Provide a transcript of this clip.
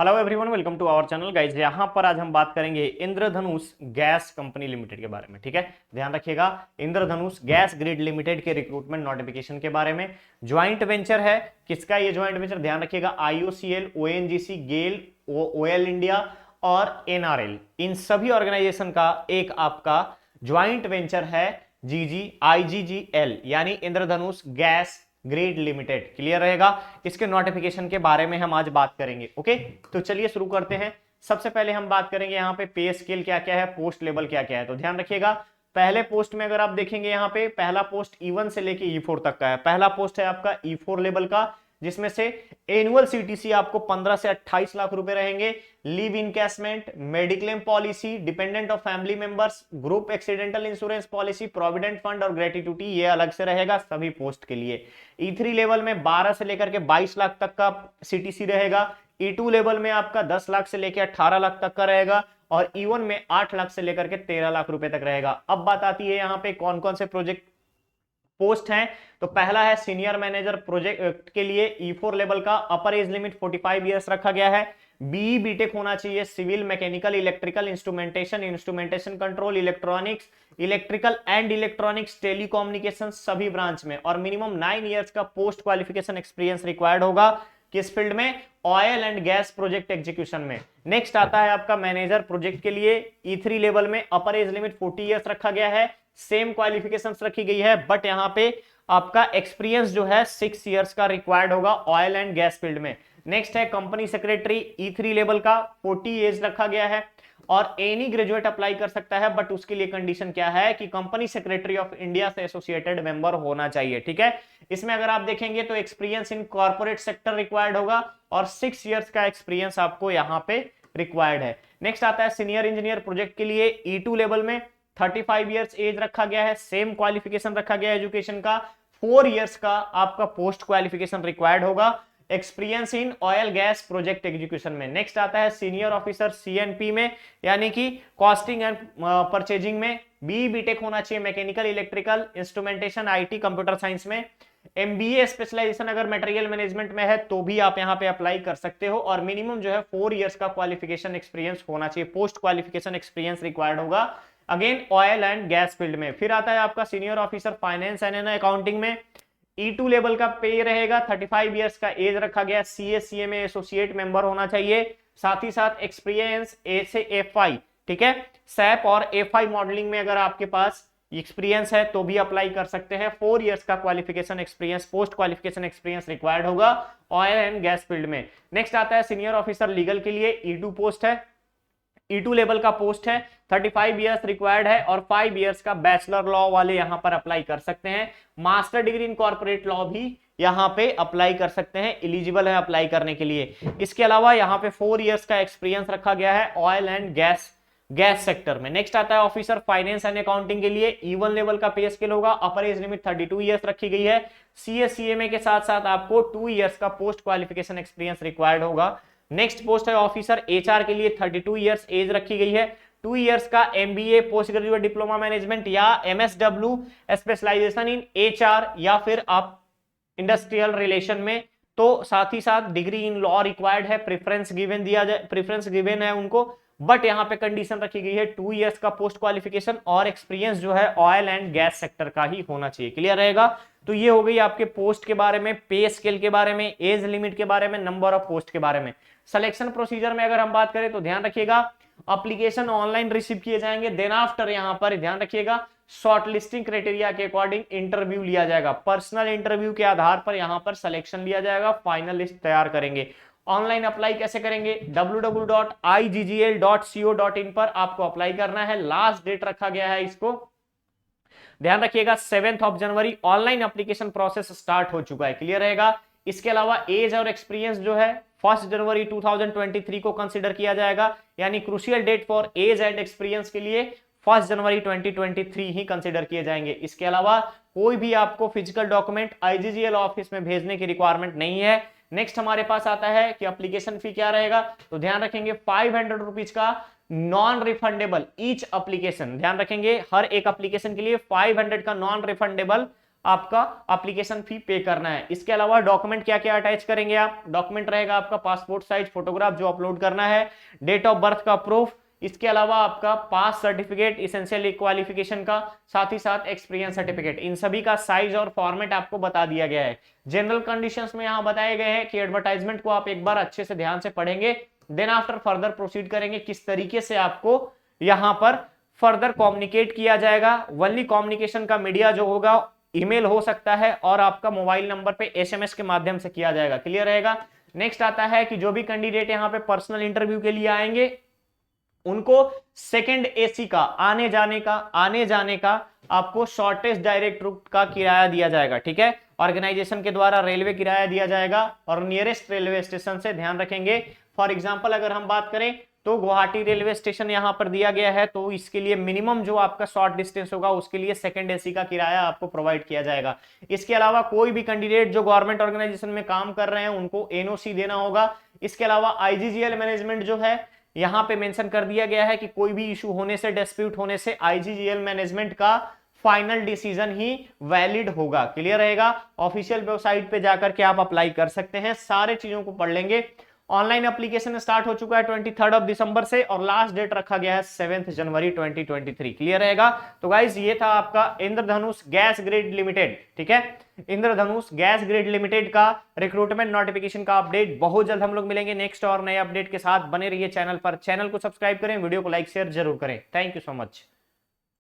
Hello everyone, welcome to our channel guys. यहाँ पर आज हम बात करेंगे इंद्रधनुष गैस कंपनी लिमिटेड के बारे में। ठीक है, ध्यान रखिएगा, इंद्रधनुष गैस ग्रिड लिमिटेड के रिक्रूटमेंट नोटिफिकेशन के बारे में। ज्वाइंट वेंचर है, किसका ये ज्वाइंट वेंचर, ध्यान रखिएगा, आईओसीएल, ओएनजीसी, गेल, ओएल इंडिया और एनआरएल, इन सभी ऑर्गेनाइजेशन का एक आपका ज्वाइंट वेंचर है आईजीजीएल, यानी इंद्रधनुष गैस ग्रिड लिमिटेड। क्लियर रहेगा, इसके नोटिफिकेशन के बारे में हम आज बात करेंगे। ओके, तो चलिए शुरू करते हैं। सबसे पहले हम बात करेंगे यहाँ पे पे स्केल क्या क्या है, पोस्ट लेवल क्या क्या है। तो ध्यान रखिएगा, पहले पोस्ट में अगर आप देखेंगे यहाँ पे पहला पोस्ट E1 से लेके E4 तक का है। पहला पोस्ट है आपका E4 लेवल का, जिसमें से एनुअल सीटीसी आपको 15 से 28 लाख रुपए रहेंगे। Leave encashment, mediclaim policy, dependent of family members, group accidental insurance policy, provident fund और ग्रेट्युटी, ये अलग से रहेगा सभी पोस्ट के लिए। E3 लेवल में 12 से लेकर के 22 लाख तक का सीटीसी रहेगा। E2 लेवल में आपका 10 लाख से लेकर 18 लाख तक का रहेगा और E1 में 8 लाख से लेकर के 13 लाख रुपए तक रहेगा। अब बात आती है यहाँ पे कौन कौन से प्रोजेक्ट पोस्ट हैं। तो पहला है सीनियर मैनेजर प्रोजेक्ट के लिए E4 लेवल का, अपर एज लिमिट 45 इयर्स रखा गया है। बीई बीटेक होना चाहिए, civil, mechanical, electrical, instrumentation control, electronics, electrical and electronics, telecommunication, सभी ब्रांच में। और मिनिमम 9 इयर्स का पोस्ट क्वालिफिकेशन एक्सपीरियंस रिक्वायर्ड होगा। किस फील्ड में? Oil and gas project execution में। नेक्स्ट आता है आपका मैनेजर प्रोजेक्ट के लिए E3 लेवल में, अपर एज लिमिट 40 इयर्स रखा गया है, सेम क्वालिफिकेशंस रखी गई है, बट यहां पे आपका एक्सपीरियंस जो है 6 इयर्स का रिक्वायर्ड होगा ऑयल एंड गैस फील्ड में। नेक्स्ट है कंपनी सेक्रेटरी, E3 लेवल का, 40 एज रखा गया है और एनी ग्रेजुएट अप्लाई कर सकता है, बट उसके लिए कंडीशन क्या है कि कंपनी सेक्रेटरी ऑफ इंडिया से एसोसिएटेड मेंबर होना चाहिए। ठीक है, इसमें अगर आप देखेंगे तो experience in corporate sector required होगा और 6 इयर्स का एक्सपीरियंस आपको यहां पे रिक्वायर्ड है। नेक्स्ट आता है सीनियर इंजीनियर प्रोजेक्ट के लिए, E2 लेवल में 35 इयर्स एज रखा गया है, सेम क्वालिफिकेशन रखा गया है एजुकेशन का, 4 इयर्स का आपका पोस्ट क्वालिफिकेशन रिक्वायर्ड होगा, experience in oil gas project execution में। नेक्स्ट आता है सीनियर ऑफिसर सीएनपी में, यानी कि कॉस्टिंग एंड परचेजिंग में, बी बीटेक होना चाहिए, mechanical, electrical, instrumentation, IT, computer science में। एमबीए स्पेशलाइजेशन अगर मटेरियल मैनेजमेंट में है तो भी आप यहां पे अप्लाई कर सकते हो और मिनिमम जो है 4 इयर्स का क्वालिफिकेशन एक्सपीरियंस होना चाहिए, पोस्ट क्वालिफिकेशन एक्सपीरियंस रिक्वायर्ड होगा, again oil and gas field में। फिर आता है आपका senior officer finance and accounting में, E2 लेवल का पे रहेगा, 35 इयर्स का एज रखा गया, सीए में एसोसिएट मेंबर होना चाहिए, साथ ही साथ एक्सपीरियंस ए से FI, ठीक है, सैप और FI मॉडलिंग में अगर आपके पास एक्सपीरियंस है तो भी अप्लाई कर सकते हैं। 4 इयर्स का qualification experience, post qualification experience required होगा ऑयल एंड गैस फील्ड में। नेक्स्ट आता है सीनियर ऑफिसर लीगल के लिए, E2 पोस्ट है, E2 लेवल का पोस्ट है, 35 इयर्स रिक्वायर्ड है और 5 इयर्स का बैचलर लॉ वाले यहां पर अप्लाई कर सकते हैं। Master degree in corporate law भी यहां पे अप्लाई कर सकते हैं, एलिजिबल है अप्लाई करने के लिए। इसके अलावा यहां पे 4 इयर्स का एक्सपीरियंस रखा गया है ऑयल एंड गैस सेक्टर में। नेक्स्ट आता है ऑफिसर फाइनेंस एंड अकाउंटिंग के लिए, E1 लेवल का पे स्केल होगा, अपर एज लिमिट 32 इयर्स रखी गई है, CSCMA के साथ साथ आपको 2 इयर्स का पोस्ट क्वालिफिकेशन एक्सपीरियंस रिक्वायर्ड होगा। नेक्स्ट पोस्ट है ऑफिसर HR के लिए, 32 इयर्स एज रखी गई है, 2 इयर्स का MBA post graduate diploma management या MSW स्पेशलाइजेशन इन HR या फिर आप इंडस्ट्रियल रिलेशन में, तो साथ ही साथ डिग्री इन लॉ रिक्वायर्ड है, प्रेफरेंस गिवन है उनको, बट यहां पे कंडीशन रखी गई है 2 इयर्स का पोस्ट क्वालिफिकेशन और एक्सपीरियंस जो है ऑयल एंड गैस सेक्टर का ही होना चाहिए। क्लियर रहेगा, तो ये हो गई आपके पोस्ट के बारे में, पे स्केल के बारे में, एज लिमिट के बारे में, नंबर ऑफ पोस्ट के बारे में। सिलेक्शन प्रोसीजर में अगर हम बात करें तो ध्यान रखिएगा, एप्लीकेशन ऑनलाइन रिसीव किए जाएंगे, देन आफ्टर यहां पर ध्यान रखिएगा शॉर्टलिस्टिंग क्राइटेरिया के अकॉर्डिंग इंटरव्यू लिया जाएगा, पर्सनल इंटरव्यू के आधार पर यहां पर सिलेक्शन लिया जाएगा, फाइनल लिस्ट तैयार करेंगे। ऑनलाइन अप्लाई कैसे करेंगे? www.iggl.co.in पर आपको अप्लाई करना है, लास्ट डेट रखा गया है इसको, ध्यान रखिएगा 7 जनवरी ऑनलाइन एप्लीकेशन प्रोसेस स्टार्ट हो चुका है। क्लियर रहेगा, इसके अलावा एज और एक्सपीरियंस जो है 1 जनवरी 2023 को कंसीडर किया जाएगा, यानी crucial date for age and experience के लिए 1 जनवरी 2023 ही कंसीडर किए जाएंगे। इसके अलावा कोई भी आपको फिजिकल डॉक्यूमेंट IGGL ऑफिस में भेजने की रिक्वायरमेंट नहीं है। नेक्स्ट हमारे पास आता है कि एप्लीकेशन फी क्या रहेगा, तो ध्यान रखेंगे 500 रुपीज का नॉन रिफंडेबल ईच एप्लीकेशन, ध्यान रखेंगे हर एक एप्लीकेशन के लिए 500 का नॉन रिफंडेबल आपका एप्लीकेशन फी पे करना है। इसके अलावा डॉक्यूमेंट क्या क्या अटैच करेंगे आप, डॉक्यूमेंट रहेगा आपका पासपोर्ट साइज फोटोग्राफ जो अपलोड करना है, डेट ऑफ बर्थ का प्रूफ, इसके अलावा आपका पास सर्टिफिकेट इसेंशियल क्वालिफिकेशन का, साथ ही साथ एक्सपीरियंस सर्टिफिकेट, इन सभी का साइज और फॉर्मेट आपको बता दिया गया है। जनरल कंडीशंस में यहां बताए गए हैं कि एडवर्टाइजमेंट को आप एक बार अच्छे से ध्यान से पढ़ेंगे, देन आफ्टर फर्दर प्रोसीड करेंगे किस तरीके से आपको यहां पर फर्दर कम्युनिकेट किया जाएगा। वनली कम्युनिकेशन का मीडिया जो होगा ईमेल हो सकता है और आपका मोबाइल नंबर पे एसएमएस के माध्यम से किया जाएगा। क्लियर रहेगा। नेक्स्ट आता है कि जो भी कैंडिडेट यहां पे पर्सनल इंटरव्यू के लिए आएंगे उनको सेकंड एसी का आने जाने का आपको शॉर्टेस्ट डायरेक्ट रूट का किराया दिया जाएगा। ठीक है, ऑर्गेनाइजेशन के द्वारा रेलवे किराया दिया जाएगा और नियरेस्ट रेलवे स्टेशन से ध्यान रखेंगे। फॉर एग्जांपल अगर हम बात करें तो गुवाहाटी रेलवे स्टेशन यहां पर दिया गया है, तो इसके लिए मिनिमम जो आपका शॉर्ट डिस्टेंस होगा उसके लिए सेकंड एसी का किराया आपको प्रोवाइड किया जाएगा। इसके अलावा कोई भी कैंडिडेट जो गवर्नमेंट ऑर्गेनाइजेशन में काम कर रहे हैं उनको एनओसी देना होगा। इसके अलावा आईजीजीएल मैनेजमेंट जो है यहां पे मेंशन कर दिया गया है कि कोई भी इशू होने से, डिस्प्यूट होने से आईजीजीएल मैनेजमेंट का फाइनल डिसीजन ही वैलिड होगा। क्लियर रहेगा। ऑफिशियल वेबसाइट पे जाकर के आप अप्लाई कर सकते हैं। सारे चीजों को पढ़ लेंगे। ऑनलाइन एप्लीकेशन स्टार्ट हो चुका है 23 दिसंबर से और लास्ट डेट रखा गया है 7 जनवरी 2023। क्लियर रहेगा। तो गाइस ये था आपका इंद्रधनुष गैस ग्रिड लिमिटेड। ठीक है, इंद्रधनुष गैस ग्रिड लिमिटेड का रिक्रूटमेंट नोटिफिकेशन का अपडेट। बहुत जल्द हम लोग मिलेंगे नेक्स्ट और नए अपडेट के साथ। बने रहिए चैनल पर, चैनल को सब्सक्राइब करें, वीडियो को लाइक शेयर जरूर करें। Thank you so much.